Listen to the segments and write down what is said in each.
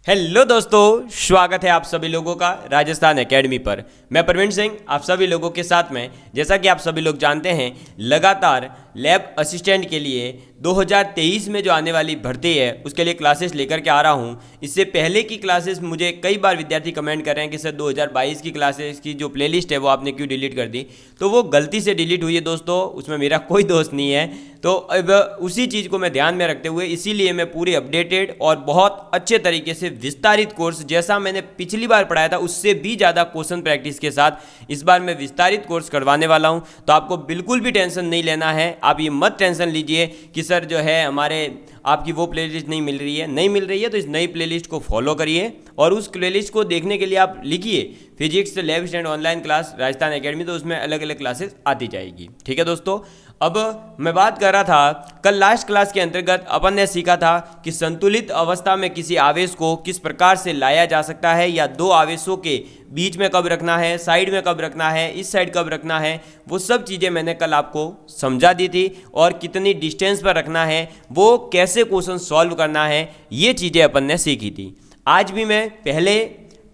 Hello दोस्तों, स्वागत है आप सभी लोगों का राजस्थान एकेडमी पर। मैं प्रवीण सिंह आप सभी लोगों के साथ में, जैसा कि आप सभी लोग जानते हैं, लगातार लैब असिस्टेंट के लिए 2023 में जो आने वाली भर्ती है उसके लिए क्लासेस लेकर के आ रहा हूं। इससे पहले की क्लासेस मुझे कई बार विद्यार्थी कमेंट कर रहे हैं कि सर 2022 की क्लासेस की जो प्लेलिस्ट है वो आपने क्यों डिलीट कर दी। तो वो गलती से डिलीट हुई है दोस्तों, उसमें मेरा कोई दोष नहीं है। तो अब उसी चीज़ को मैं ध्यान में रखते हुए इसीलिए मैं पूरी अपडेटेड और बहुत अच्छे तरीके से विस्तारित कोर्स, जैसा मैंने पिछली बार पढ़ाया था उससे भी ज़्यादा क्वेश्चन प्रैक्टिस के साथ इस बार मैं विस्तारित कोर्स करवाने वाला हूं। तो आपको बिल्कुल भी टेंशन नहीं लेना है। आप ये मत टेंशन लीजिए कि सर जो है हमारे आपकी वो प्लेलिस्ट नहीं मिल रही है तो इस नई प्लेलिस्ट को फॉलो करिए और उस प्लेलिस्ट को देखने के लिए आप लिखिए physics lab stand online class Rajasthan academy, तो उसमें अलग अलग क्लासेस आती जाएगी। ठीक है दोस्तों, अब मैं बात कर रहा था, कल लास्ट क्लास के अंतर्गत अपन ने सीखा था कि संतुलित अवस्था में किसी आवेश को किस प्रकार से लाया जा सकता है, या दो आवेशों के बीच में कब रखना है, साइड में कब रखना है, इस साइड कब रखना है, वो सब चीज़ें मैंने कल आपको समझा दी थी। और कितनी डिस्टेंस पर रखना है, वो कैसे क्वेश्चन सॉल्व करना है, ये चीज़ें अपन ने सीखी थी। आज भी मैं पहले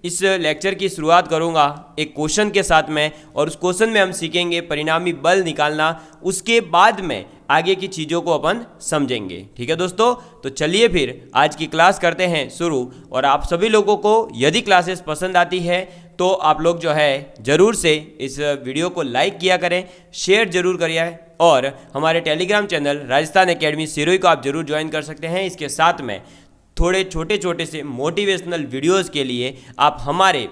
इस लेक्चर की शुरुआत करूंगा एक क्वेश्चन के साथ में, और उस क्वेश्चन में हम सीखेंगे परिणामी बल निकालना। उसके बाद में आगे की चीज़ों को अपन समझेंगे। ठीक है दोस्तों, तो चलिए फिर आज की क्लास करते हैं शुरू। और आप सभी लोगों को यदि क्लासेस पसंद आती है तो आप लोग जो है ज़रूर से इस वीडियो को लाइक किया करें, शेयर जरूर करिए, और हमारे Telegram channel Rajasthan academy Sirohi को आप जरूर ज्वाइन कर सकते हैं। इसके साथ में थोड़े छोटे छोटे से मोटिवेशनल वीडियोस के लिए आप हमारे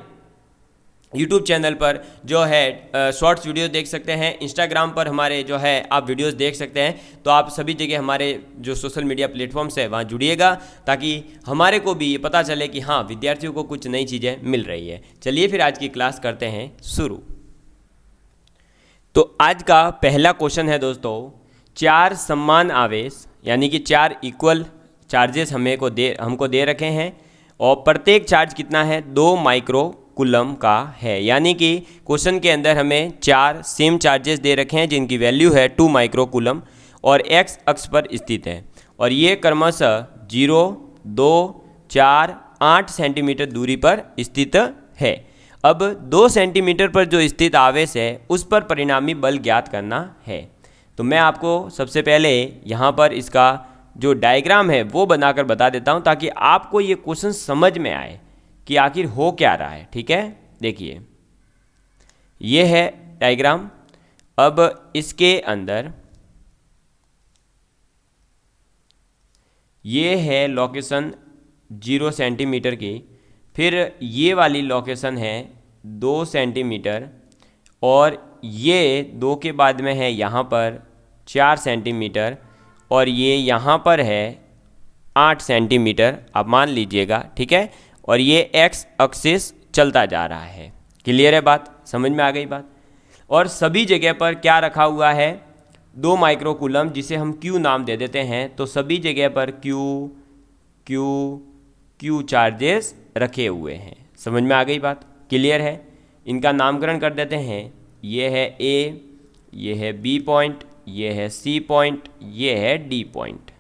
यूट्यूब चैनल पर जो है शॉर्ट्स वीडियो देख सकते हैं, इंस्टाग्राम पर हमारे जो है आप वीडियोस देख सकते हैं। तो आप सभी जगह हमारे जो सोशल मीडिया प्लेटफॉर्म्स है वहाँ जुड़िएगा, ताकि हमारे को भी ये पता चले कि हाँ विद्यार्थियों को कुछ नई चीज़ें मिल रही है। चलिए फिर आज की क्लास करते हैं शुरू। तो आज का पहला क्वेश्चन है दोस्तों, चार समान आवेश यानी कि चार इक्वल चार्जेस हमको दे रखे हैं, और प्रत्येक चार्ज कितना है, 2 माइक्रो कूलम का है। यानी कि क्वेश्चन के अंदर हमें चार सेम चार्जेस दे रखे हैं जिनकी वैल्यू है 2 माइक्रो कूलम और एक्स अक्ष पर स्थित है, और ये क्रमशः 0, 2, 4, 8 सेंटीमीटर दूरी पर स्थित है। अब 2 सेंटीमीटर पर जो स्थित आवेश है उस पर परिणामी बल ज्ञात करना है। तो मैं आपको सबसे पहले यहाँ पर इसका जो डायग्राम है वो बनाकर बता देता हूँ, ताकि आपको ये क्वेश्चन समझ में आए कि आखिर हो क्या रहा है। ठीक है, देखिए ये है डायग्राम। अब इसके अंदर ये है लोकेशन 0 सेंटीमीटर की, फिर ये वाली लोकेशन है 2 सेंटीमीटर, और ये 2 के बाद में है यहाँ पर 4 सेंटीमीटर, और ये यहाँ पर है 8 सेंटीमीटर आप मान लीजिएगा। ठीक है, और ये एक्स एक्सिस चलता जा रहा है। क्लियर है बात, समझ में आ गई बात। और सभी जगह पर क्या रखा हुआ है, 2 माइक्रो कूलम, जिसे हम क्यू नाम दे देते हैं। तो सभी जगह पर क्यू क्यू क्यू चार्जेस रखे हुए हैं। समझ में आ गई बात, क्लियर है। इनका नामकरण कर देते हैं, ये है ए, ये है बी पॉइंट, ये है सी पॉइंट, ये है डी पॉइंट।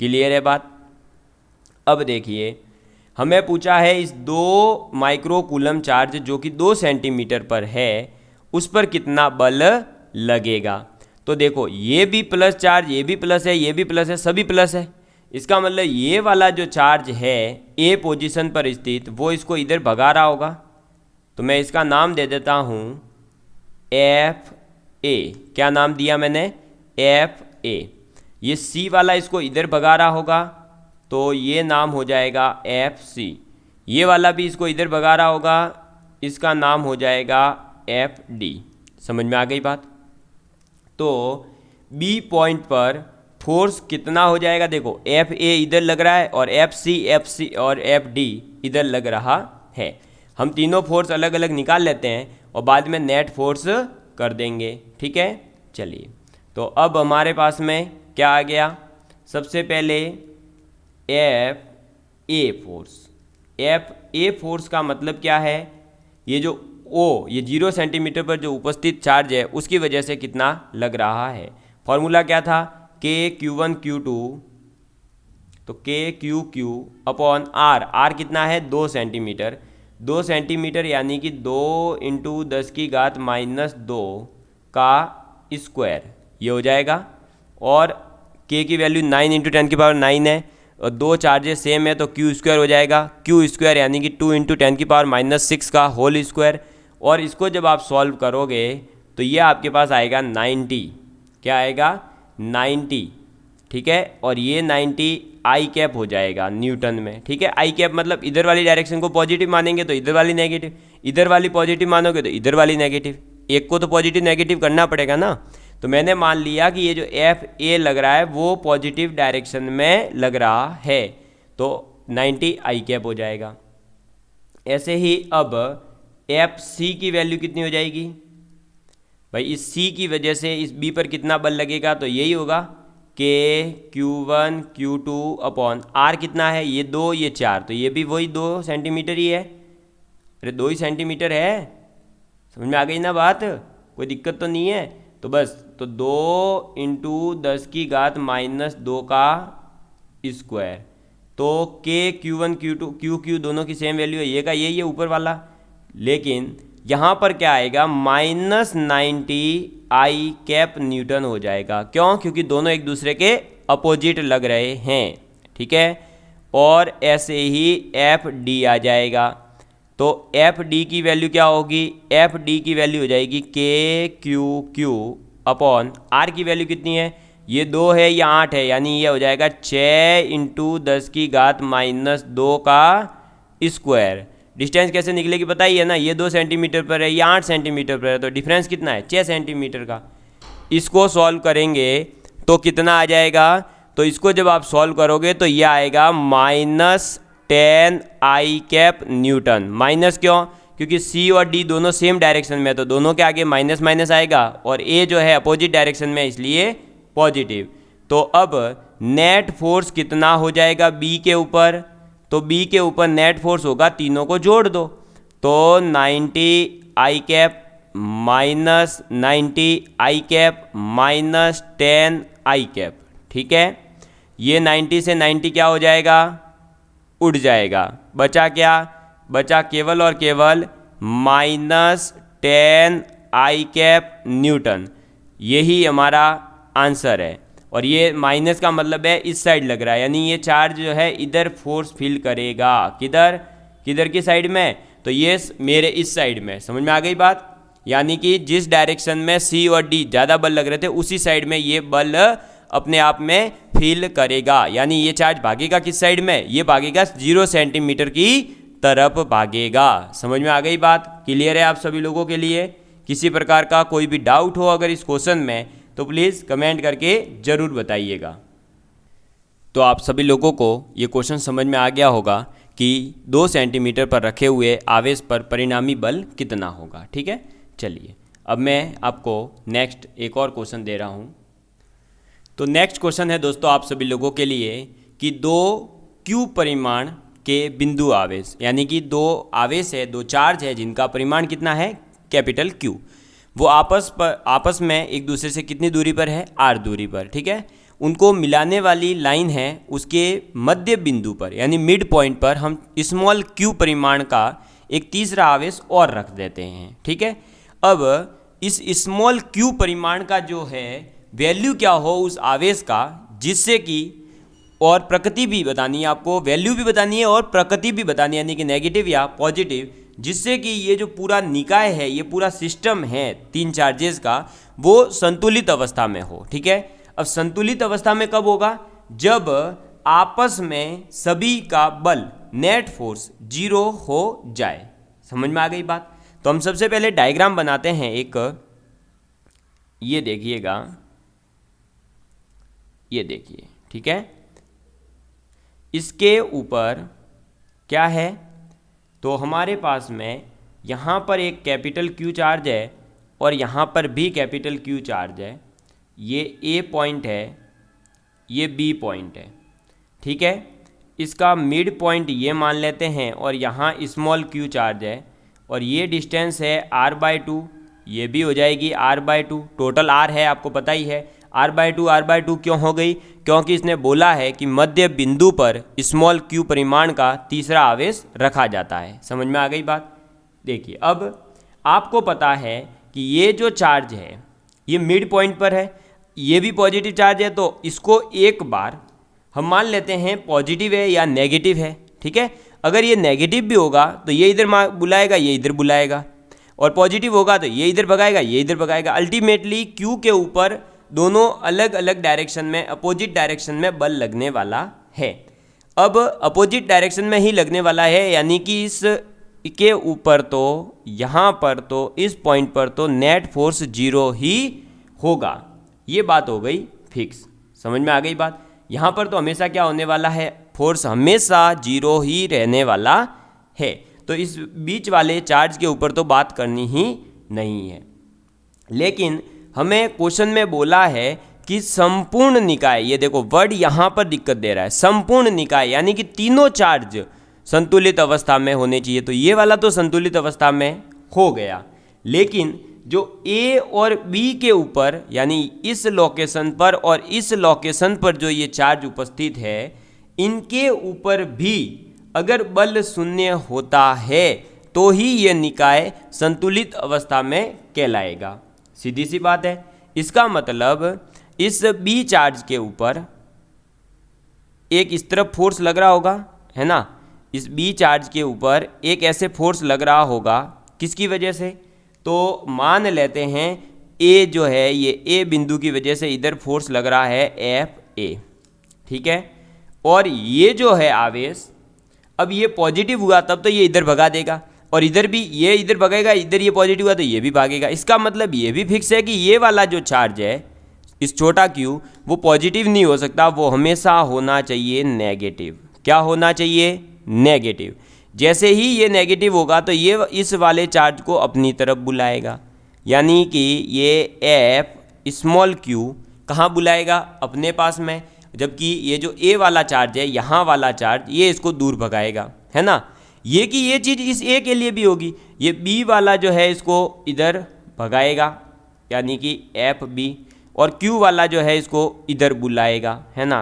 क्लियर है बात। अब देखिए हमें पूछा है इस 2 माइक्रो कूलम चार्ज जो कि 2 सेंटीमीटर पर है उस पर कितना बल लगेगा। तो देखो ये भी प्लस चार्ज, ये भी प्लस है, ये भी प्लस है, सभी प्लस है। इसका मतलब ये वाला जो चार्ज है ए पोजीशन पर स्थित, वो इसको इधर भगा रहा होगा। तो मैं इसका नाम दे देता हूँ एफ ए। क्या नाम दिया मैंने, एफ ए। ये सी वाला इसको इधर भगा रहा होगा, तो ये नाम हो जाएगा एफ सी। ये वाला भी इसको इधर भगा रहा होगा, इसका नाम हो जाएगा एफ डी। समझ में आ गई बात। तो बी पॉइंट पर फोर्स कितना हो जाएगा, देखो एफ ए इधर लग रहा है और एफ सी और एफ डी इधर लग रहा है। हम तीनों फोर्स अलग अलग निकाल लेते हैं और बाद में नेट फोर्स कर देंगे। ठीक है, चलिए। तो अब हमारे पास में क्या आ गया, सबसे पहले F a force. F a force का मतलब क्या है, ये जो ओ, ये 0 सेंटीमीटर पर जो उपस्थित चार्ज है उसकी वजह से कितना लग रहा है। फॉर्मूला क्या था, के Q1 Q2, तो के Q Q upon R, R कितना है 2 सेंटीमीटर, 2 सेंटीमीटर यानी कि 2 इंटू 10 की घात -2 का स्क्वायर, ये हो जाएगा। और के की वैल्यू 9 इंटू 10 की पावर 9 है, और दो चार्जेस सेम है तो क्यू स्क्वायर हो जाएगा, क्यू स्क्वायर यानी कि 2 इंटू 10 की पावर -6 का होल स्क्वायर। और इसको जब आप सॉल्व करोगे तो ये आपके पास आएगा 90, क्या आएगा 90, ठीक है। और ये 90 आई कैप हो जाएगा न्यूटन में, ठीक है। आई कैप मतलब इधर वाली डायरेक्शन को पॉजिटिव मानेंगे तो इधर वाली नेगेटिव, इधर वाली पॉजिटिव मानोगे तो इधर वाली नेगेटिव, एक को तो पॉजिटिव नेगेटिव करना पड़ेगा ना। तो मैंने मान लिया कि ये जो एफ ए लग रहा है वो पॉजिटिव डायरेक्शन में लग रहा है, तो 90 आई कैप हो जाएगा। ऐसे ही अब एफ सी की वैल्यू कितनी हो जाएगी भाई, इस सी की वजह से इस बी पर कितना बल लगेगा, तो यही होगा के Q1 Q2 अपॉन आर कितना है, ये 2 ये 4, तो ये भी वही 2 सेंटीमीटर ही है। अरे 2 ही सेंटीमीटर है, समझ में आ गई ना बात, कोई दिक्कत तो नहीं है। तो बस तो 2 इंटू 10 की घात -2 का स्क्वायर, तो के Q1 Q2 Q दोनों की सेम वैल्यू है, ये का यही है ऊपर वाला, लेकिन यहाँ पर क्या आएगा -90 आई कैप न्यूटन हो जाएगा। क्यों? क्योंकि दोनों एक दूसरे के अपोजिट लग रहे हैं, ठीक है। और ऐसे ही एफ डी आ जाएगा, तो एफ डी की वैल्यू क्या होगी, एफ डी की वैल्यू हो जाएगी के क्यू क्यू अपॉन आर की वैल्यू कितनी है, ये 2 है या 8 है, यानी ये हो जाएगा 6 इंटू 10 की घात -2 का स्क्वायर। डिस्टेंस कैसे निकलेगी पता ही है ना, ये 2 सेंटीमीटर पर है, ये 8 सेंटीमीटर पर है, तो डिफरेंस कितना है 6 सेंटीमीटर का। इसको सॉल्व करेंगे तो कितना आ जाएगा, तो इसको जब आप सॉल्व करोगे तो ये आएगा -10 आई कैप न्यूटन। माइनस क्यों? क्योंकि सी और डी दोनों सेम डायरेक्शन में है, तो दोनों के आगे माइनस माइनस आएगा, और ए जो है अपोजिट डायरेक्शन में इसलिए पॉजिटिव। तो अब नेट फोर्स कितना हो जाएगा बी के ऊपर, तो बी के ऊपर नेट फोर्स होगा, तीनों को जोड़ दो, तो 90 आई कैप -90 आई कैप -10 आई कैप, ठीक है। ये 90 से 90 क्या हो जाएगा, उड़ जाएगा, बचा क्या, बचा केवल और केवल -10 आई कैप न्यूटन। यही हमारा आंसर है, और ये माइनस का मतलब है इस साइड लग रहा है, यानी ये चार्ज जो है इधर फोर्स फील करेगा, किधर किधर की साइड में, तो ये मेरे इस साइड में। समझ में आ गई बात, यानी कि जिस डायरेक्शन में सी और डी ज़्यादा बल लग रहे थे उसी साइड में ये बल अपने आप में फील करेगा, यानी ये चार्ज भागेगा किस साइड में, ये भागेगा 0 सेंटीमीटर की तरफ भागेगा। समझ में आ गई बात, क्लियर है आप सभी लोगों के लिए। किसी प्रकार का कोई भी डाउट हो अगर इस क्वेश्चन में तो प्लीज़ कमेंट करके ज़रूर बताइएगा। तो आप सभी लोगों को ये क्वेश्चन समझ में आ गया होगा कि 2 सेंटीमीटर पर रखे हुए आवेश पर परिणामी बल कितना होगा, ठीक है। चलिए अब मैं आपको नेक्स्ट एक और क्वेश्चन दे रहा हूँ। तो नेक्स्ट क्वेश्चन है दोस्तों आप सभी लोगों के लिए कि 2 क्यू परिमाण के बिंदु आवेश, यानी कि 2 आवेश है, 2 चार्ज है जिनका परिमाण कितना है कैपिटल क्यू, वो आपस में एक दूसरे से कितनी दूरी पर है, आर दूरी पर, ठीक है। उनको मिलाने वाली लाइन है उसके मध्य बिंदु पर, यानी मिड पॉइंट पर हम स्मॉल क्यू परिमाण का एक तीसरा आवेश और रख देते हैं, ठीक है। अब इस स्मॉल क्यू परिमाण का जो है वैल्यू क्या हो उस आवेश का, जिससे कि और प्रकृति भी बतानी है आपको, वैल्यू भी बतानी है और प्रकृति भी बतानी है, यानी कि नेगेटिव या पॉजिटिव, जिससे कि ये जो पूरा निकाय है, ये पूरा सिस्टम है 3 चार्जेस का, वो संतुलित अवस्था में हो, ठीक है। अब संतुलित अवस्था में कब होगा, जब आपस में सभी का बल नेट फोर्स 0 हो जाए। समझ में आ गई बात। तो हम सबसे पहले डायग्राम बनाते हैं एक, ये देखिएगा, ये देखिए, ठीक है। इसके ऊपर क्या है, तो हमारे पास में यहाँ पर एक कैपिटल क्यू चार्ज है और यहाँ पर भी कैपिटल क्यू चार्ज है, ये ए पॉइंट है, ये बी पॉइंट है, ठीक है। इसका मिड पॉइंट ये मान लेते हैं, और यहाँ स्मॉल क्यू चार्ज है, और ये डिस्टेंस है r/2, ये भी हो जाएगी r/2, टोटल r है आपको पता ही है। r/2 क्यों हो गई? क्योंकि इसने बोला है कि मध्य बिंदु पर स्मॉल q परिमाण का तीसरा आवेश रखा जाता है। समझ में आ गई बात? देखिए, अब आपको पता है कि ये जो चार्ज है ये मिड पॉइंट पर है, ये भी पॉजिटिव चार्ज है, तो इसको एक बार हम मान लेते हैं पॉजिटिव है या नेगेटिव है। ठीक है, अगर ये नेगेटिव भी होगा तो ये इधर बुलाएगा, ये इधर बुलाएगा, और पॉजिटिव होगा तो ये इधर भगाएगा, ये इधर भगाएगा। अल्टीमेटली क्यू के ऊपर दोनों अलग अलग डायरेक्शन में, अपोजिट डायरेक्शन में बल लगने वाला है। अब अपोजिट डायरेक्शन में ही लगने वाला है, यानी कि इस के ऊपर तो यहाँ पर तो इस पॉइंट पर तो नेट फोर्स 0 ही होगा। ये बात हो गई फिक्स। समझ में आ गई बात? यहाँ पर तो हमेशा क्या होने वाला है? फोर्स हमेशा 0 ही रहने वाला है। तो इस बीच वाले चार्ज के ऊपर तो बात करनी ही नहीं है। लेकिन हमें क्वेश्चन में बोला है कि संपूर्ण निकाय, ये देखो वर्ड यहाँ पर दिक्कत दे रहा है, संपूर्ण निकाय यानी कि तीनों चार्ज संतुलित अवस्था में होने चाहिए। तो ये वाला तो संतुलित अवस्था में हो गया, लेकिन जो ए और बी के ऊपर यानी इस लोकेशन पर और इस लोकेशन पर जो ये चार्ज उपस्थित है, इनके ऊपर भी अगर बल शून्य होता है तो ही ये निकाय संतुलित अवस्था में कहलाएगा। सीधी सी बात है। इसका मतलब इस बी चार्ज के ऊपर एक इस तरफ फोर्स लग रहा होगा, है ना? इस बी चार्ज के ऊपर एक ऐसे फोर्स लग रहा होगा, किसकी वजह से? तो मान लेते हैं ए जो है, ये ए बिंदु की वजह से इधर फोर्स लग रहा है Fa, ठीक है? और ये जो है आवेश, अब ये पॉजिटिव हुआ तब तो ये इधर भगा देगा, और इधर भी ये इधर भगेगा, इधर ये पॉजिटिव हुआ तो ये भी भागेगा। इसका मतलब ये भी फिक्स है कि ये वाला जो चार्ज है, इस छोटा q, वो पॉजिटिव नहीं हो सकता, वो हमेशा होना चाहिए नेगेटिव। क्या होना चाहिए? नेगेटिव। जैसे ही ये नेगेटिव होगा तो ये इस वाले चार्ज को अपनी तरफ बुलाएगा, यानी कि ये f स्मॉल q कहाँ बुलाएगा? अपने पास में। जबकि ये जो a वाला चार्ज है, यहाँ वाला चार्ज, ये इसको दूर भगाएगा, है ना? ये कि ये चीज़ इस a के लिए भी होगी, ये b वाला जो है इसको इधर भगाएगा, यानी कि FB, और q वाला जो है इसको इधर बुलाएगा, है ना?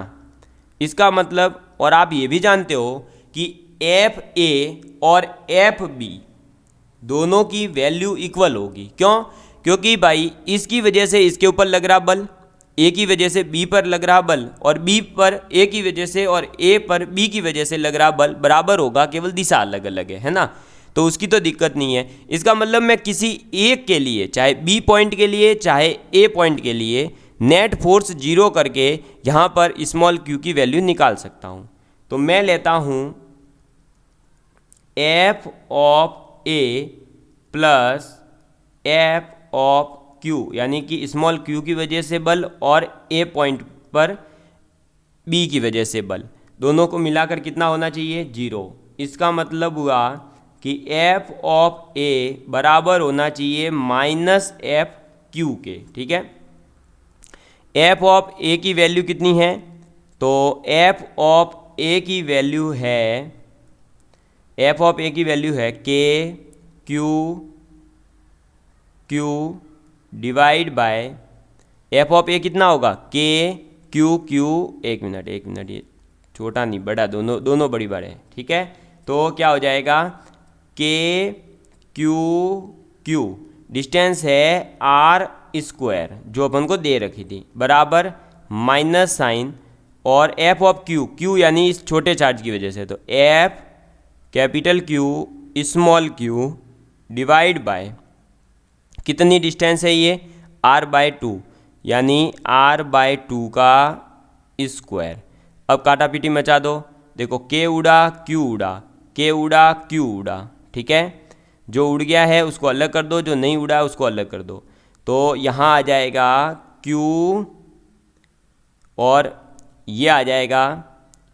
इसका मतलब, और आप ये भी जानते हो कि FA और FB दोनों की वैल्यू इक्वल होगी। क्यों? क्योंकि भाई इसकी वजह से इसके ऊपर लग रहा बल, A की वजह से B पर लग रहा बल, और B पर A की वजह से और A पर B की वजह से लग रहा बल बराबर होगा, केवल दिशा अलग अलग है ना? तो उसकी तो दिक्कत नहीं है। इसका मतलब मैं किसी एक के लिए, चाहे B पॉइंट के लिए चाहे A पॉइंट के लिए, नेट फोर्स 0 करके यहाँ पर स्मॉल q की वैल्यू निकाल सकता हूँ। तो मैं लेता हूँ F of A plus F of Q, यानी कि स्मॉल q की वजह से बल और A पॉइंट पर B की वजह से बल, दोनों को मिलाकर कितना होना चाहिए? 0। इसका मतलब हुआ कि F ऑफ A बराबर होना चाहिए माइनस FQ के, ठीक है? F ऑफ A की वैल्यू कितनी है? तो F ऑफ A की वैल्यू है, F ऑफ A की वैल्यू है Q divide by F of A कितना होगा? Q, एक मिनट, ये छोटा नहीं बड़ा, दोनों बड़ी बड़े हैं, ठीक है? तो क्या हो जाएगा? Q, डिस्टेंस है R स्क्वायर जो अपन को दे रखी थी, बराबर माइनस साइन, और F ऑफ Q यानी इस छोटे चार्ज की वजह से, तो F capital Q small q divide by कितनी डिस्टेंस है ये? R/2, यानी R/2 का स्क्वायर। अब काटा पीटी मचा दो, देखो K उड़ा Q उड़ा, K उड़ा Q उड़ा, ठीक है? जो उड़ गया है उसको अलग कर दो, जो नहीं उड़ा उसको अलग कर दो। तो यहाँ आ जाएगा Q और ये आ जाएगा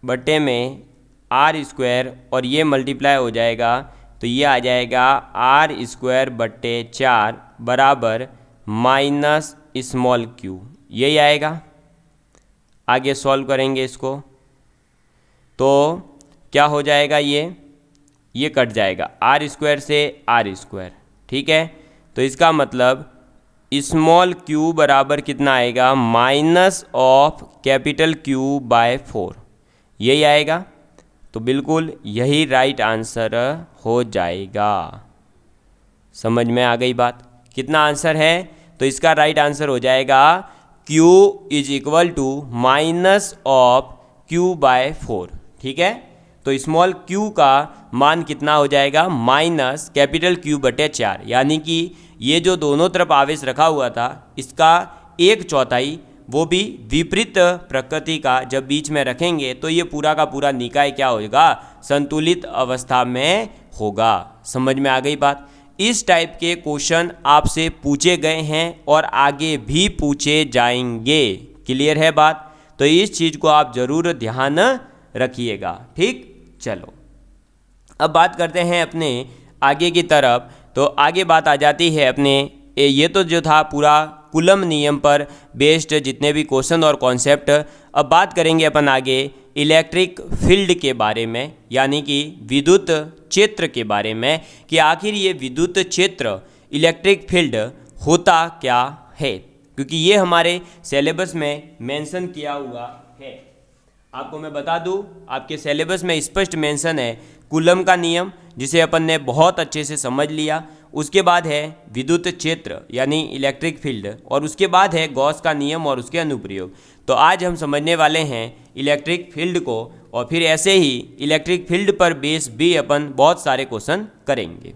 बट्टे में R स्क्वायर, और ये मल्टीप्लाई हो जाएगा, तो ये आ जाएगा R स्क्वायर बट्टे 4 बराबर माइनस स्मॉल q, यही आएगा। आगे सॉल्व करेंगे इसको तो क्या हो जाएगा? ये कट जाएगा R स्क्वायर से R स्क्वायर, ठीक है? तो इसका मतलब स्मॉल क्यू बराबर कितना आएगा, minus of capital Q by 4, यही आएगा। तो बिल्कुल यही राइट आंसर हो जाएगा। समझ में आ गई बात? कितना आंसर है? तो इसका राइट आंसर हो जाएगा Q is equal to minus of Q by 4। ठीक है, तो स्मॉल q का मान कितना हो जाएगा, माइनस कैपिटल Q बटे 4, यानी कि ये जो दोनों तरफ आवेश रखा हुआ था इसका 1/4 वो भी विपरीत प्रकृति का जब बीच में रखेंगे तो ये पूरा का पूरा निकाय क्या होगा, संतुलित अवस्था में होगा। समझ में आ गई बात? इस टाइप के क्वेश्चन आपसे पूछे गए हैं और आगे भी पूछे जाएंगे। क्लियर है बात? तो इस चीज़ को आप जरूर ध्यान रखिएगा। ठीक, चलो अब बात करते हैं अपने आगे की तरफ। तो आगे बात आ जाती है अपने ये तो जो था पूरा कूलम नियम पर बेस्ड जितने भी क्वेश्चन और कॉन्सेप्ट। अब बात करेंगे अपन आगे इलेक्ट्रिक फील्ड के बारे में, यानी कि विद्युत क्षेत्र के बारे में, कि आखिर ये विद्युत क्षेत्र इलेक्ट्रिक फील्ड होता क्या है, क्योंकि ये हमारे सिलेबस में मेंशन किया हुआ है। आपको मैं बता दूं, आपके सिलेबस में स्पष्ट मेंशन है कूलम का नियम, जिसे अपन ने बहुत अच्छे से समझ लिया। उसके बाद है विद्युत क्षेत्र यानी इलेक्ट्रिक फील्ड, और उसके बाद है गॉस का नियम और उसके अनुप्रयोग। तो आज हम समझने वाले हैं इलेक्ट्रिक फील्ड को, और फिर ऐसे ही इलेक्ट्रिक फील्ड पर बेस भी अपन बहुत सारे क्वेश्चन करेंगे।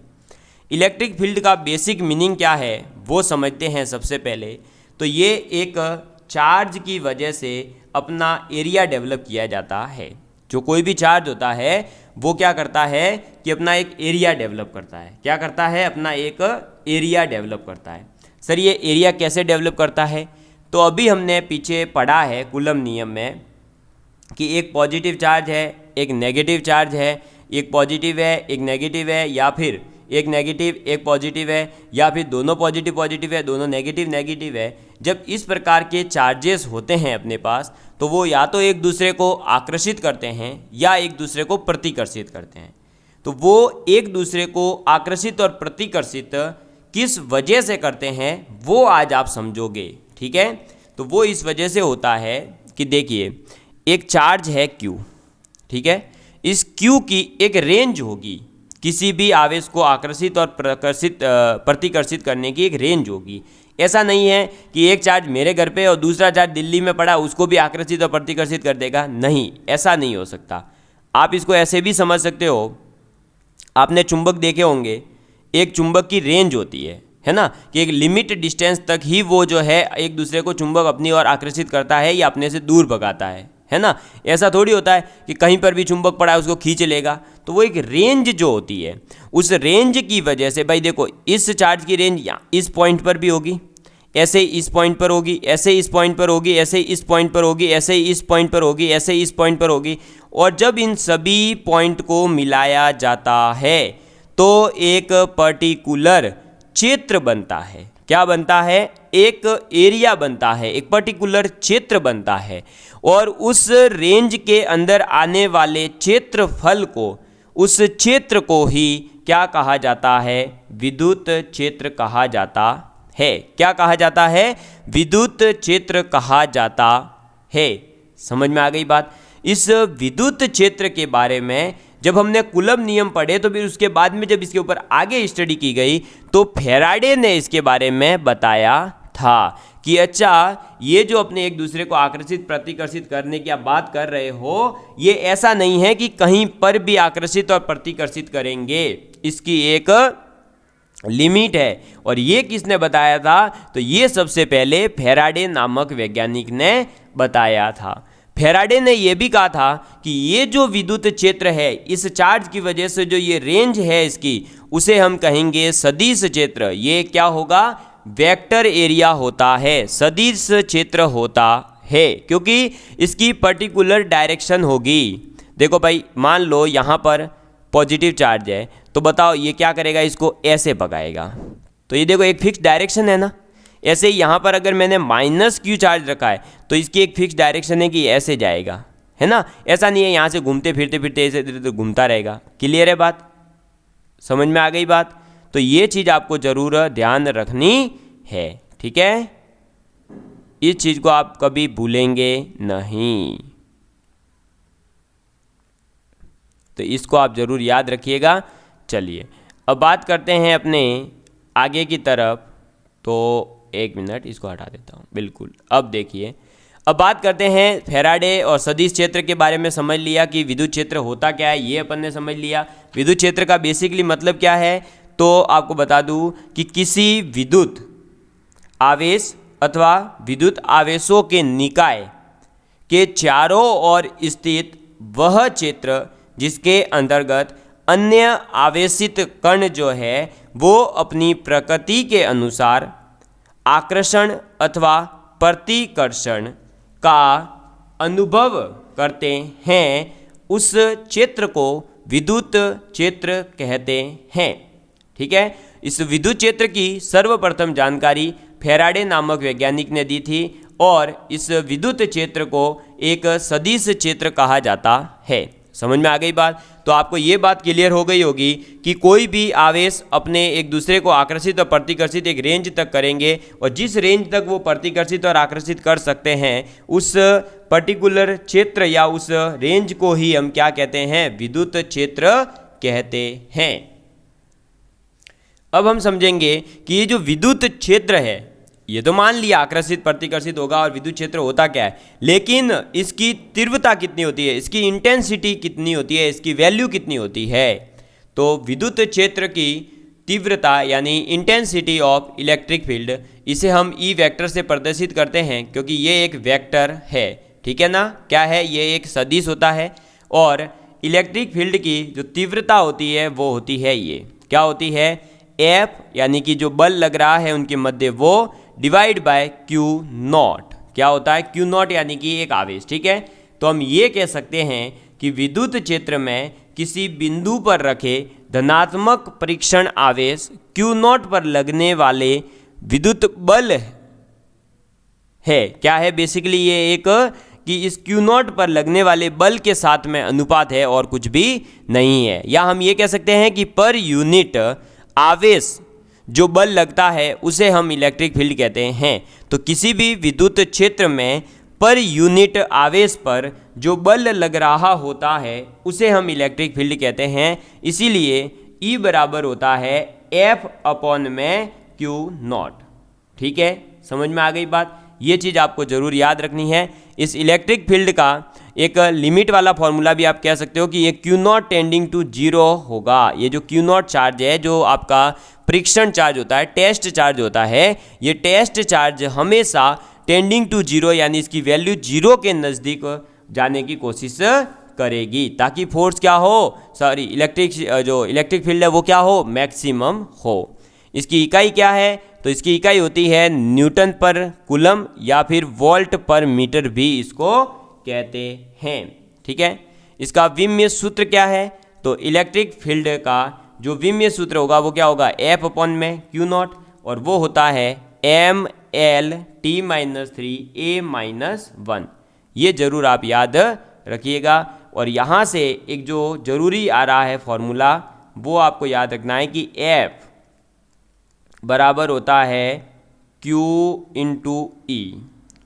इलेक्ट्रिक फील्ड का बेसिक मीनिंग क्या है वो समझते हैं सबसे पहले। तो ये एक चार्ज की वजह से अपना एरिया डेवलप किया जाता है। जो कोई भी चार्ज होता है वो क्या करता है कि अपना एक एरिया डेवलप करता है। क्या करता है? अपना एक एरिया डेवलप करता है। सर ये एरिया कैसे डेवलप करता है? तो अभी हमने पीछे पढ़ा है कूलम नियम में कि एक पॉजिटिव चार्ज है, एक नेगेटिव चार्ज है, एक पॉजिटिव है एक नेगेटिव है, या फिर एक नेगेटिव एक पॉजिटिव है, या फिर दोनों पॉजिटिव पॉजिटिव है दोनों नेगेटिव नेगेटिव है। जब इस प्रकार के चार्जेस होते हैं अपने पास तो वो या तो एक दूसरे को आकर्षित करते हैं या एक दूसरे को प्रतिकर्षित करते हैं। तो वो एक दूसरे को आकर्षित और प्रतिकर्षित किस वजह से करते हैं वो आज आप समझोगे। ठीक है, तो वो इस वजह से होता है कि देखिए एक चार्ज है Q, ठीक है, इस Q की एक रेंज होगी, किसी भी आवेश को आकर्षित और प्रतिकर्षित करने की एक रेंज होगी। ऐसा नहीं है कि एक चार्ज मेरे घर पे और दूसरा चार्ज दिल्ली में पड़ा उसको भी आकर्षित और प्रतिकर्षित कर देगा, नहीं, ऐसा नहीं हो सकता। आप इसको ऐसे भी समझ सकते हो, आपने चुंबक देखे होंगे, एक चुंबक की रेंज होती है ना, कि एक लिमिट डिस्टेंस तक ही वो जो है एक दूसरे को चुंबक अपनी ओर आकर्षित करता है या अपने से दूर भगाता है ना। ऐसा थोड़ी होता है कि कहीं पर भी चुंबक पड़ा है उसको खींच लेगा। तो वो एक रेंज जो होती है, उस रेंज की वजह से भाई देखो इस चार्ज की रेंज यहाँ इस पॉइंट पर भी होगी, ऐसे इस पॉइंट पर होगी, ऐसे इस पॉइंट पर होगी, ऐसे इस पॉइंट पर होगी, ऐसे इस पॉइंट पर होगी, ऐसे इस पॉइंट पर होगी। और जब इन सभी पॉइंट को मिलाया जाता है तो एक पर्टिकुलर क्षेत्र बनता है। क्या बनता है? एक एरिया बनता है, एक पर्टिकुलर क्षेत्र बनता है। और उस रेंज के अंदर आने वाले क्षेत्रफल को, उस क्षेत्र को ही क्या कहा जाता है? विद्युत क्षेत्र कहा जाता है। क्या कहा जाता है? विद्युत क्षेत्र कहा जाता है। समझ में आ गई बात? इस विद्युत क्षेत्र के बारे में जब हमने कूलम नियम पढ़े तो फिर उसके बाद में जब इसके ऊपर आगे स्टडी की गई तो फैराडे ने इसके बारे में बताया था कि अच्छा ये जो अपने एक दूसरे को आकर्षित प्रतिकर्षित करने की आप बात कर रहे हो, ये ऐसा नहीं है कि कहीं पर भी आकर्षित और प्रतिकर्षित करेंगे, इसकी एक लिमिट है। और ये किसने बताया था? तो ये सबसे पहले फैराडे नामक वैज्ञानिक ने बताया था। फैराडे ने यह भी कहा था कि ये जो विद्युत क्षेत्र है, इस चार्ज की वजह से जो ये रेंज है इसकी, उसे हम कहेंगे सदिश क्षेत्र। ये क्या होगा? वेक्टर एरिया होता है, सदिश क्षेत्र होता है, क्योंकि इसकी पर्टिकुलर डायरेक्शन होगी। देखो भाई मान लो यहाँ पर पॉजिटिव चार्ज है, तो बताओ ये क्या करेगा? इसको ऐसे भगाएगा। तो ये देखो एक फिक्स डायरेक्शन है ना। ऐसे ही यहाँ पर अगर मैंने -Q चार्ज रखा है तो इसकी एक फिक्स डायरेक्शन है कि ऐसे जाएगा, है ना। ऐसा नहीं है यहाँ से घूमते फिरते फिरते ऐसे इधर उधर घूमता रहेगा। क्लियर है बात? समझ में आ गई बात? तो ये चीज़ आपको ज़रूर ध्यान रखनी है। ठीक है, इस चीज को आप कभी भूलेंगे नहीं, तो इसको आप जरूर याद रखिएगा। चलिए अब बात करते हैं अपने आगे की तरफ। तो एक मिनट इसको हटा देता हूँ, बिल्कुल। अब देखिए, अब बात करते हैं फैराडे और सदिश क्षेत्र के बारे में। समझ लिया कि विद्युत क्षेत्र होता क्या है, ये अपन ने समझ लिया। विद्युत क्षेत्र का बेसिकली मतलब क्या है, तो आपको बता दूं कि किसी विद्युत आवेश अथवा विद्युत आवेशों के निकाय के चारों ओर स्थित वह क्षेत्र जिसके अंतर्गत अन्य आवेशित कण जो है वो अपनी प्रकृति के अनुसार आकर्षण अथवा प्रतिकर्षण का अनुभव करते हैं, उस क्षेत्र को विद्युत क्षेत्र कहते हैं। ठीक है, इस विद्युत क्षेत्र की सर्वप्रथम जानकारी फैराडे नामक वैज्ञानिक ने दी थी और इस विद्युत क्षेत्र को एक सदिश क्षेत्र कहा जाता है। समझ में आ गई बात? तो आपको ये बात क्लियर हो गई होगी कि कोई भी आवेश अपने एक दूसरे को आकर्षित और प्रतिकर्षित एक रेंज तक करेंगे, और जिस रेंज तक वो प्रतिकर्षित और आकर्षित कर सकते हैं उस पर्टिकुलर क्षेत्र या उस रेंज को ही हम क्या कहते हैं, विद्युत क्षेत्र कहते हैं। अब हम समझेंगे कि ये जो विद्युत क्षेत्र है, ये तो मान लिया आकर्षित प्रतिकर्षित होगा और विद्युत क्षेत्र होता क्या है, लेकिन इसकी तीव्रता कितनी होती है, इसकी इंटेंसिटी कितनी होती है, इसकी वैल्यू कितनी होती है। तो विद्युत क्षेत्र की तीव्रता यानी इंटेंसिटी ऑफ इलेक्ट्रिक फील्ड, इसे हम ई वेक्टर से प्रदर्शित करते हैं क्योंकि ये एक वेक्टर है। ठीक है ना, क्या है, ये एक सदिश होता है। और इलेक्ट्रिक फील्ड की जो तीव्रता होती है वो होती है, ये क्या होती है, एफ, यानी कि जो बल लग रहा है उनके मध्य, वो डिवाइड बाय क्यू नॉट। क्या होता है, क्यू नॉट यानी कि एक आवेश। ठीक है, तो हम ये कह सकते हैं कि विद्युत क्षेत्र में किसी बिंदु पर रखे धनात्मक परीक्षण आवेश क्यू नॉट पर लगने वाले विद्युत बल है। क्या है बेसिकली, ये एक कि इस क्यू नॉट पर लगने वाले बल के साथ में अनुपात है और कुछ भी नहीं है। या हम ये कह सकते हैं कि पर यूनिट आवेश जो बल लगता है उसे हम इलेक्ट्रिक फील्ड कहते हैं। तो किसी भी विद्युत क्षेत्र में पर यूनिट आवेश पर जो बल लग रहा होता है उसे हम इलेक्ट्रिक फील्ड कहते हैं। इसीलिए E बराबर होता है F अपॉन में क्यू नॉट। ठीक है, समझ में आ गई बात? ये चीज़ आपको ज़रूर याद रखनी है। इस इलेक्ट्रिक फील्ड का एक लिमिट वाला फॉर्मूला भी आप कह सकते हो कि ये Q not tending to zero होगा। ये जो क्यू नॉट चार्ज है, जो आपका परीक्षण चार्ज होता है, टेस्ट चार्ज होता है, ये टेस्ट चार्ज हमेशा टेंडिंग टू जीरो यानी इसकी वैल्यू जीरो के नज़दीक जाने की कोशिश करेगी, ताकि फोर्स क्या हो, सॉरी इलेक्ट्रिक फील्ड है वो क्या हो, मैक्सिमम हो। इसकी इकाई क्या है, तो इसकी इकाई होती है न्यूटन पर कूलम या फिर वोल्ट पर मीटर भी इसको कहते हैं। ठीक है, इसका विम्य सूत्र क्या है, तो इलेक्ट्रिक फील्ड का जो विम्य सूत्र होगा वो क्या होगा, F अपॉन में क्यू नॉट, और वो होता है ML-T-3A-1। ये जरूर आप याद रखिएगा। और यहाँ से एक जो जरूरी आ रहा है फॉर्मूला, वो आपको याद रखना है कि F बराबर होता है Q इंटू E।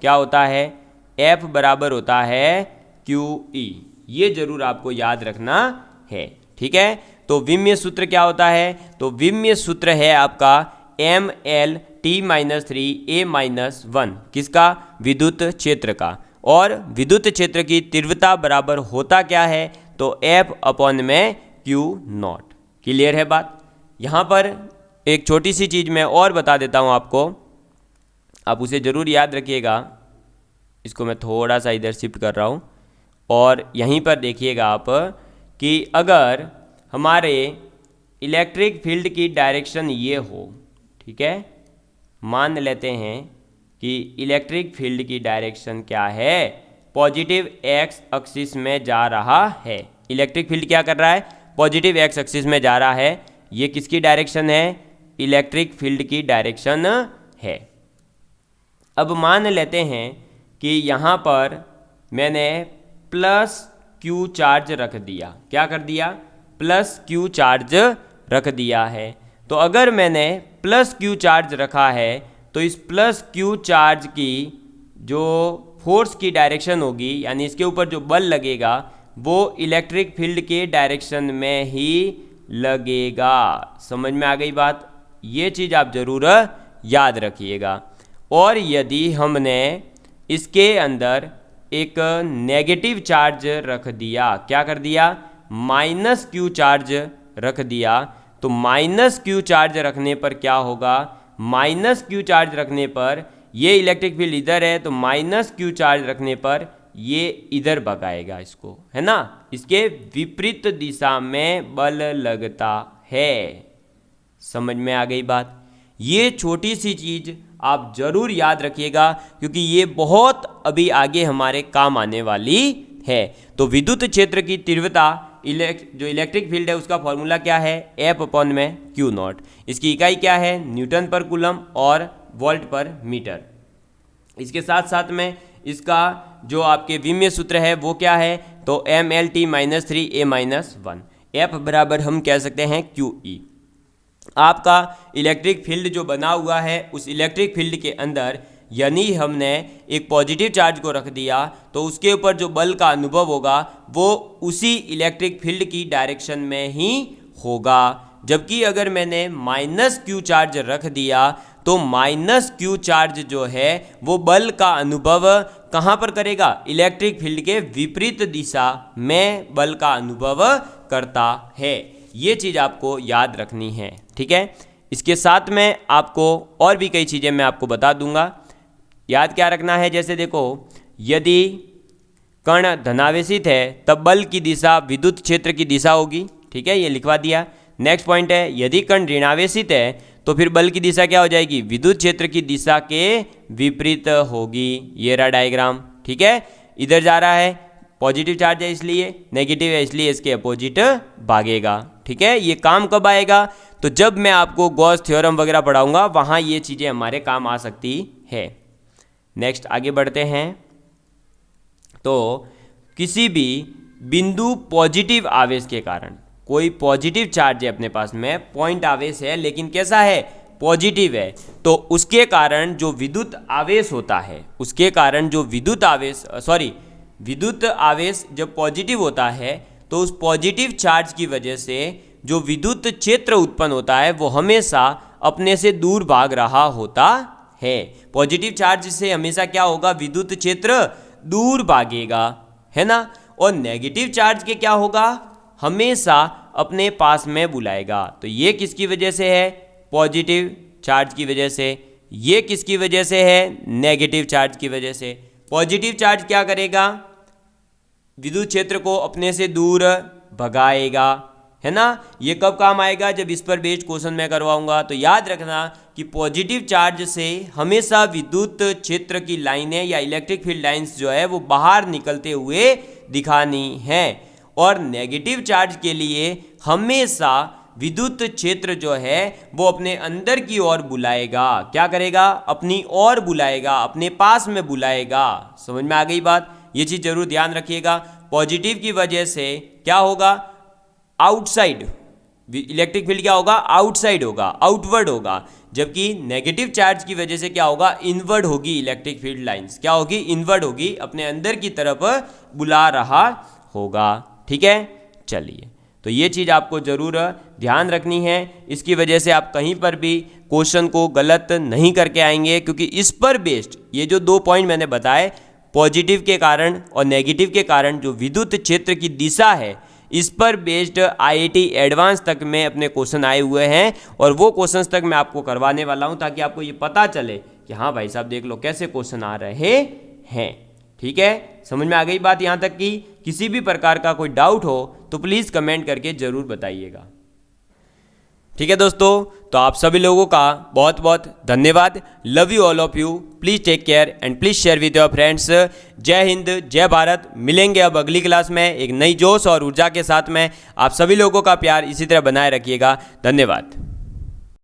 क्या होता है, F बराबर होता है QE। ये जरूर आपको याद रखना है। ठीक है, तो विम्य सूत्र क्या होता है, तो विम्य सूत्र है आपका ML-T-3A-1, किसका, विद्युत क्षेत्र का। और विद्युत क्षेत्र की तीव्रता बराबर होता क्या है, तो F अपॉन में क्यू नॉट। क्लियर है बात? यहाँ पर एक छोटी सी चीज़ मैं और बता देता हूँ आपको, आप उसे ज़रूर याद रखिएगा। इसको मैं थोड़ा सा इधर शिफ्ट कर रहा हूँ, और यहीं पर देखिएगा आप कि अगर हमारे इलेक्ट्रिक फील्ड की डायरेक्शन ये हो, ठीक है, मान लेते हैं कि इलेक्ट्रिक फील्ड की डायरेक्शन क्या है, पॉजिटिव एक्स एक्सिस में जा रहा है। इलेक्ट्रिक फील्ड क्या कर रहा है, पॉजिटिव एक्स एक्सिस में जा रहा है। ये किसकी डायरेक्शन है, इलेक्ट्रिक फील्ड की डायरेक्शन है। अब मान लेते हैं कि यहाँ पर मैंने प्लस क्यू चार्ज रख दिया। क्या कर दिया, प्लस क्यू चार्ज रख दिया है। तो अगर मैंने प्लस क्यू चार्ज रखा है तो इस प्लस क्यू चार्ज की जो फोर्स की डायरेक्शन होगी, यानी इसके ऊपर जो बल लगेगा वो इलेक्ट्रिक फील्ड के डायरेक्शन में ही लगेगा। समझ में आ गई बात? ये चीज़ आप ज़रूर याद रखिएगा। और यदि हमने इसके अंदर एक नेगेटिव चार्ज रख दिया, क्या कर दिया, माइनस क्यू चार्ज रख दिया, तो माइनस क्यू चार्ज रखने पर क्या होगा, माइनस क्यू चार्ज रखने पर ये इलेक्ट्रिक फील्ड इधर है, तो माइनस क्यू चार्ज रखने पर ये इधर भगाएगा इसको, है ना, इसके विपरीत दिशा में बल लगता है। समझ में आ गई बात? ये छोटी सी चीज़ आप जरूर याद रखिएगा, क्योंकि ये बहुत अभी आगे हमारे काम आने वाली है। तो विद्युत क्षेत्र की तीव्रता जो इलेक्ट्रिक फील्ड है उसका फॉर्मूला क्या है, एफ अपॉन में क्यू नॉट। इसकी इकाई क्या है, न्यूटन पर कूलम और वोल्ट पर मीटर। इसके साथ साथ में इसका जो आपके विमीय सूत्र है वो क्या है, तो M L T minus 3a-1। F बराबर हम कह सकते हैं क्यू ई। आपका इलेक्ट्रिक फील्ड जो बना हुआ है उस इलेक्ट्रिक फील्ड के अंदर यानी हमने एक पॉजिटिव चार्ज को रख दिया तो उसके ऊपर जो बल का अनुभव होगा वो उसी इलेक्ट्रिक फील्ड की डायरेक्शन में ही होगा। जबकि अगर मैंने माइनस क्यू चार्ज रख दिया तो माइनस क्यू चार्ज जो है वो बल का अनुभव कहाँ पर करेगा, इलेक्ट्रिक फील्ड के विपरीत दिशा में बल का अनुभव करता है। ये चीज़ आपको याद रखनी है, ठीक है। इसके साथ में आपको और भी कई चीज़ें मैं आपको बता दूंगा। याद क्या रखना है, जैसे देखो यदि कण धनावेशित है तब बल की दिशा विद्युत क्षेत्र की दिशा होगी, ठीक है, ये लिखवा दिया। नेक्स्ट पॉइंट है, यदि कण ऋणावेशित है तो फिर बल की दिशा क्या हो जाएगी, विद्युत क्षेत्र की दिशा के विपरीत होगी। ये रहा डायग्राम, ठीक है। इधर जा रहा है, पॉजिटिव चार्ज है इसलिए, नेगेटिव है इसलिए इसके अपोजिट भागेगा, ठीक है। ये काम कब आएगा, तो जब मैं आपको गॉस थ्योरम वगैरह पढ़ाऊंगा वहाँ ये चीज़ें हमारे काम आ सकती है। नेक्स्ट आगे बढ़ते हैं। तो किसी भी बिंदु पॉजिटिव आवेश के कारण, कोई पॉजिटिव चार्ज है अपने पास में, पॉइंट आवेश है लेकिन कैसा है, पॉजिटिव है, तो उसके कारण जो विद्युत आवेश होता है, उसके कारण जो विद्युत आवेश जब पॉजिटिव होता है तो उस पॉजिटिव चार्ज की वजह से जो विद्युत क्षेत्र उत्पन्न होता है वो हमेशा अपने से दूर भाग रहा होता है। पॉजिटिव चार्ज से हमेशा क्या होगा, विद्युत क्षेत्र दूर भागेगा, है ना। और नेगेटिव चार्ज के क्या होगा, हमेशा अपने पास में बुलाएगा। तो ये किसकी वजह से है, पॉजिटिव चार्ज की वजह से। ये किसकी वजह से है, नेगेटिव चार्ज की वजह से। पॉजिटिव चार्ज क्या करेगा, विद्युत क्षेत्र को अपने से दूर भगाएगा, है ना। ये कब काम आएगा, जब इस पर बेस्ड क्वेश्चन मैं करवाऊंगा। तो याद रखना कि पॉजिटिव चार्ज से हमेशा विद्युत क्षेत्र की लाइनें या इलेक्ट्रिक फील्ड लाइंस जो है वो बाहर निकलते हुए दिखानी है, और नेगेटिव चार्ज के लिए हमेशा विद्युत क्षेत्र जो है वो अपने अंदर की ओर बुलाएगा। क्या करेगा, अपनी ओर बुलाएगा, अपने पास में बुलाएगा। समझ में आ गई बात, ये चीज़ जरूर ध्यान रखिएगा। पॉजिटिव की वजह से क्या होगा, आउटसाइड, इलेक्ट्रिक फील्ड क्या होगा, आउटसाइड होगा, आउटवर्ड होगा। जबकि नेगेटिव चार्ज की वजह से क्या होगा, इनवर्ड होगी इलेक्ट्रिक फील्ड लाइंस, क्या होगी, इनवर्ड होगी, अपने अंदर की तरफ बुला रहा होगा, ठीक है। चलिए, तो ये चीज़ आपको ज़रूर ध्यान रखनी है। इसकी वजह से आप कहीं पर भी क्वेश्चन को गलत नहीं करके आएंगे, क्योंकि इस पर बेस्ड ये जो 2 पॉइंट मैंने बताए, पॉजिटिव के कारण और नेगेटिव के कारण जो विद्युत क्षेत्र की दिशा है, इस पर बेस्ड आईआईटी एडवांस तक में अपने क्वेश्चन आए हुए हैं, और वो क्वेश्चंस तक मैं आपको करवाने वाला हूं ताकि आपको ये पता चले कि हाँ भाई साहब देख लो कैसे क्वेश्चन आ रहे हैं, ठीक है। समझ में आ गई बात यहाँ तक कि किसी भी प्रकार का कोई डाउट हो तो प्लीज़ कमेंट करके ज़रूर बताइएगा, ठीक है दोस्तों। तो आप सभी लोगों का बहुत बहुत धन्यवाद। Love you all of you. Please take care and please share with your friends. जय हिंद, जय भारत। मिलेंगे अब अगली क्लास में एक नई जोश और ऊर्जा के साथ में। आप सभी लोगों का प्यार इसी तरह बनाए रखिएगा। धन्यवाद।